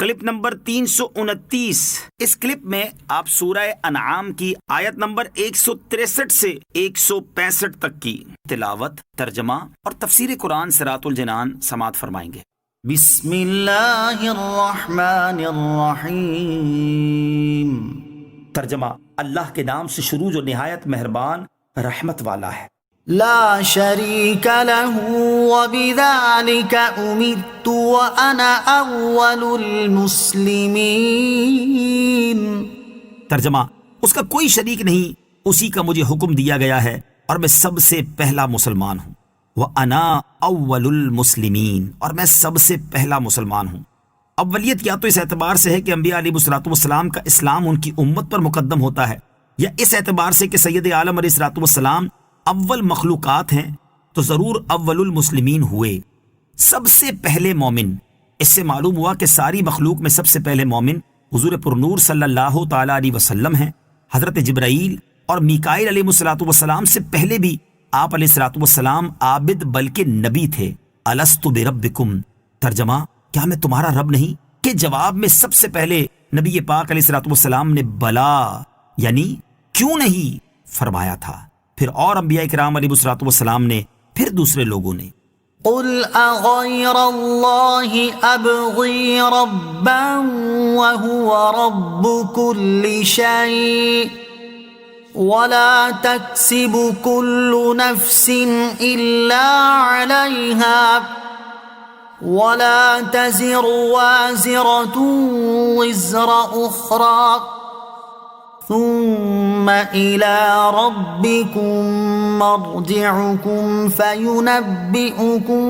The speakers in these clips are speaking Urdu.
Clip number 329۔ اس کلپ میں آپ سورہ انعام کی آیت نمبر 163 سے 165 تک کی تلاوت، ترجمہ اور تفسیر قرآن صراط الجنان سماعت فرمائیں گے۔ بسم اللہ الرحمن الرحیم۔ ترجمہ، اللہ کے نام سے شروع جو نہایت مہربان رحمت والا ہے۔ لا شریک لہ وبذالک امرت وانا اول المسلمین۔ ترجمہ، اس کا کوئی شریک نہیں، اسی کا مجھے حکم دیا گیا ہے اور میں سب سے پہلا مسلمان ہوں۔ وَأَنَا أَوَّلُ الْمُسْلِمِينَ، اور میں سب سے پہلا مسلمان ہوں۔ اولیت یا تو اس اعتبار سے ہے کہ انبیاء علیہ الصلوۃ والسلام کا اسلام ان کی امت پر مقدم ہوتا ہے، یا اس اعتبار سے کہ سید عالم علیہ الصلوۃ والسلام اول مخلوقات ہیں تو ضرور اول المسلمین ہوئے، سب سے پہلے مومن۔ اس سے معلوم ہوا کہ ساری مخلوق میں سب سے پہلے مومن حضور پرنور صلی اللہ تعالی علیہ وسلم ہیں۔ حضرت جبرائیل اور میکائیل علیہ الصلوۃ والسلام سے پہلے بھی آپ علیہ الصلوۃ والسلام عابد بلکہ نبی تھے۔ الست بربکم، ترجمہ، کیا میں تمہارا رب نہیں؟ کہ جواب میں سب سے پہلے نبی پاک علیہ الصلوۃ والسلام نے بلا یعنی کیوں نہیں فرمایا تھا۔ پھر اور انبیاء کرام علیہ الصلوۃ والسلام نے، پھر دوسرے لوگوں نے۔ قل اغیر اللہ ابغی ربا وهو رب كل شيء ولا تكسب كل نفس الا عليها ولا تزر وازرة وزر اخرى ثم إلى ربكم مرجعكم فينبئكم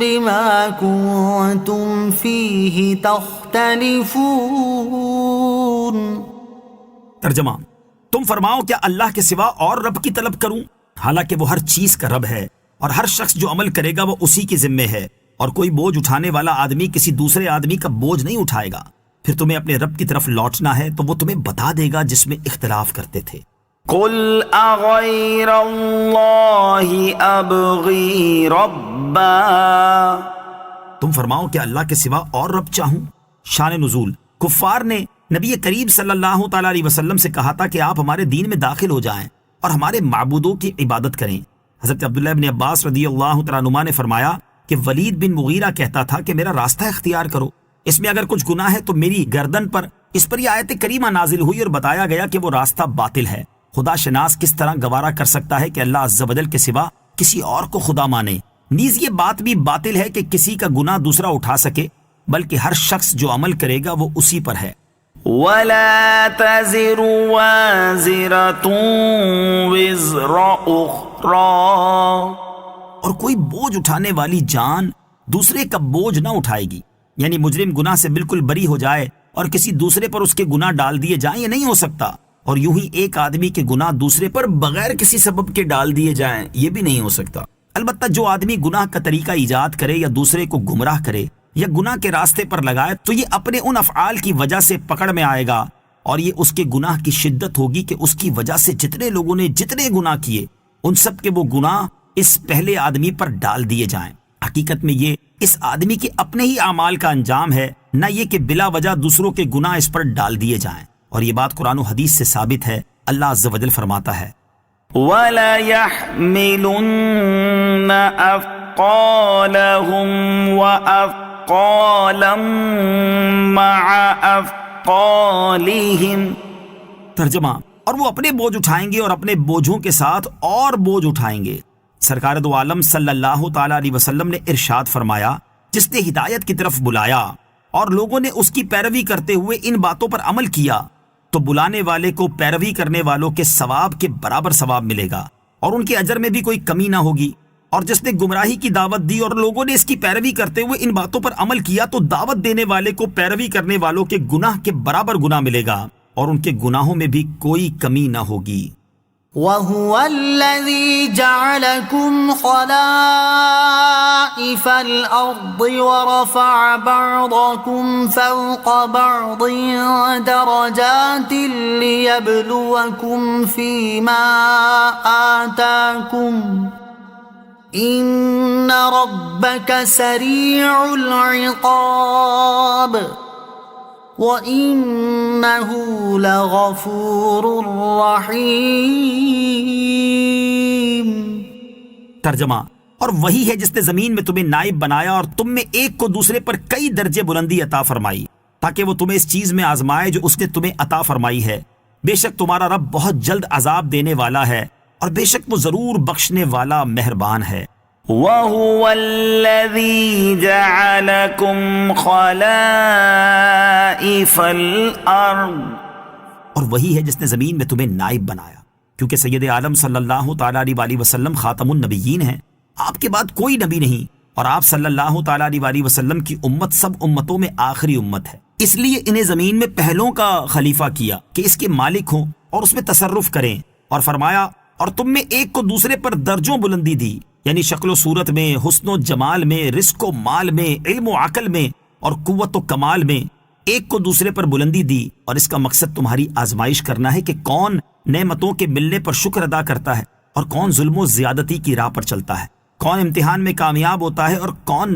بما كنتم فيه تختلفون۔ ترجمہ، تم فرماؤ کیا اللہ کے سوا اور رب کی طلب کروں، حالانکہ وہ ہر چیز کا رب ہے اور ہر شخص جو عمل کرے گا وہ اسی کے ذمے ہے، اور کوئی بوجھ اٹھانے والا آدمی کسی دوسرے آدمی کا بوجھ نہیں اٹھائے گا۔ پھر تمہیں اپنے رب کی طرف لوٹنا ہے تو وہ تمہیں بتا دے گا جس میں اختلاف کرتے تھے۔ قل اغیر اللہ ابغی ربا، تم فرماؤ کہ اللہ کے سوا اور رب چاہوں۔ شان نزول، کفار نے نبی کریم صلی اللہ تعالی علیہ وسلم سے کہا تھا کہ آپ ہمارے دین میں داخل ہو جائیں اور ہمارے معبودوں کی عبادت کریں۔ حضرت عبداللہ بن عباس رضی اللہ تعالیٰ عنہما نے فرمایا کہ ولید بن مغیرہ کہتا تھا کہ میرا راستہ اختیار کرو، اس میں اگر کچھ گناہ ہے تو میری گردن پر۔ اس پر یہ آیت کریمہ نازل ہوئی اور بتایا گیا کہ وہ راستہ باطل ہے۔ خدا شناس کس طرح گوارا کر سکتا ہے کہ اللہ عز و جل کے سوا کسی اور کو خدا مانے؟ نیز یہ بات بھی باطل ہے کہ کسی کا گناہ دوسرا اٹھا سکے، بلکہ ہر شخص جو عمل کرے گا وہ اسی پر ہے۔ وَلَا تَزِرُ وَازِرَةٌ وِزْرَ أُخْرَى، اور کوئی بوجھ اٹھانے والی جان دوسرے کا بوجھ نہ اٹھائے گی، یعنی مجرم گناہ سے بالکل بری ہو جائے اور کسی دوسرے پر اس کے گناہ ڈال دیے جائیں، یہ نہیں ہو سکتا۔ اور یوں ہی ایک آدمی کے گناہ دوسرے پر بغیر کسی سبب کے ڈال دیے جائیں، یہ بھی نہیں ہو سکتا۔ البتہ جو آدمی گناہ کا طریقہ ایجاد کرے یا دوسرے کو گمراہ کرے یا گناہ کے راستے پر لگائے تو یہ اپنے ان افعال کی وجہ سے پکڑ میں آئے گا، اور یہ اس کے گناہ کی شدت ہوگی کہ اس کی وجہ سے جتنے لوگوں نے جتنے گناہ کیے ان سب کے وہ گناہ اس پہلے آدمی پر ڈال دیے جائیں۔ حقیقت میں یہ اس آدمی کے اپنے ہی اعمال کا انجام ہے، نہ یہ کہ بلا وجہ دوسروں کے گناہ اس پر ڈال دیے جائیں۔ اور یہ بات قرآن و حدیث سے ثابت ہے۔ اللہ عز و جل فرماتا ہے وَلَيَحْمِلُنَّ أَثْقَالَهُمْ وَأَثْقَالًا مَعَ أَثْقَالِهِمْ۔ ترجمہ، اور وہ اپنے بوجھ اٹھائیں گے اور اپنے بوجھوں کے ساتھ اور بوجھ اٹھائیں گے۔ سرکار دو عالم صلی اللہ تعالی علیہ وسلم نے ارشاد فرمایا، جس نے ہدایت کی طرف بلایا اور لوگوں نے اس کی پیروی کرتے ہوئے ان باتوں پر عمل کیا تو بلانے والے کو پیروی کرنے والوں کے ثواب کے برابر ثواب ملے گا اور ان کے اجر میں بھی کوئی کمی نہ ہوگی۔ اور جس نے گمراہی کی دعوت دی اور لوگوں نے اس کی پیروی کرتے ہوئے ان باتوں پر عمل کیا تو دعوت دینے والے کو پیروی کرنے والوں کے گناہ کے برابر گناہ ملے گا اور ان کے گناہوں میں بھی کوئی کمی نہ ہوگی۔ وَهُوَ الَّذِي جَعَلَكُمْ خَلَائِفَ الْأَرْضِ وَرَفَعَ بَعْضَكُمْ فَوْقَ بَعْضٍ دَرَجَاتٍ لِيَبْلُوَكُمْ فِي مَا آتَاكُمْ إِنَّ رَبَّكَ سَرِيعُ الْعِقَابِ۔ وَإِنَّهُ لَغَفُورٌ رَّحِيمٌ۔ ترجمہ، اور وہی ہے جس نے زمین میں تمہیں نائب بنایا اور تم میں ایک کو دوسرے پر کئی درجے بلندی عطا فرمائی تاکہ وہ تمہیں اس چیز میں آزمائے جو اس نے تمہیں عطا فرمائی ہے۔ بے شک تمہارا رب بہت جلد عذاب دینے والا ہے اور بے شک وہ ضرور بخشنے والا مہربان ہے۔ وَهُوَ الَّذِي جَعَلَكُمْ خَلَائِفَ الْأَرْضِ، اور وہی ہے جس نے زمین میں تمہیں نائب بنایا، کیونکہ سید عالم صلی اللہ تعالیٰ علیہ وسلم خاتم النبیین ہیں، آپ کے بعد کوئی نبی نہیں، اور آپ صلی اللہ تعالیٰ علیہ وسلم کی امت سب امتوں میں آخری امت ہے، اس لیے انہیں زمین میں پہلوں کا خلیفہ کیا کہ اس کے مالک ہوں اور اس میں تصرف کریں، اور فرمایا اور تم میں ایک کو دوسرے پر درجوں بلندی دی، یعنی شکل و صورت میں، حسن و جمال میں، رزق و مال میں، علم و عقل میں اور قوت و کمال میں ایک کو دوسرے پر بلندی دی، اور اس کا مقصد تمہاری آزمائش کرنا ہے کہ کون نعمتوں کے ملنے پر شکر ادا کرتا ہے اور کون ظلم و زیادتی کی راہ پر چلتا ہے، کون امتحان میں کامیاب ہوتا ہے اور کون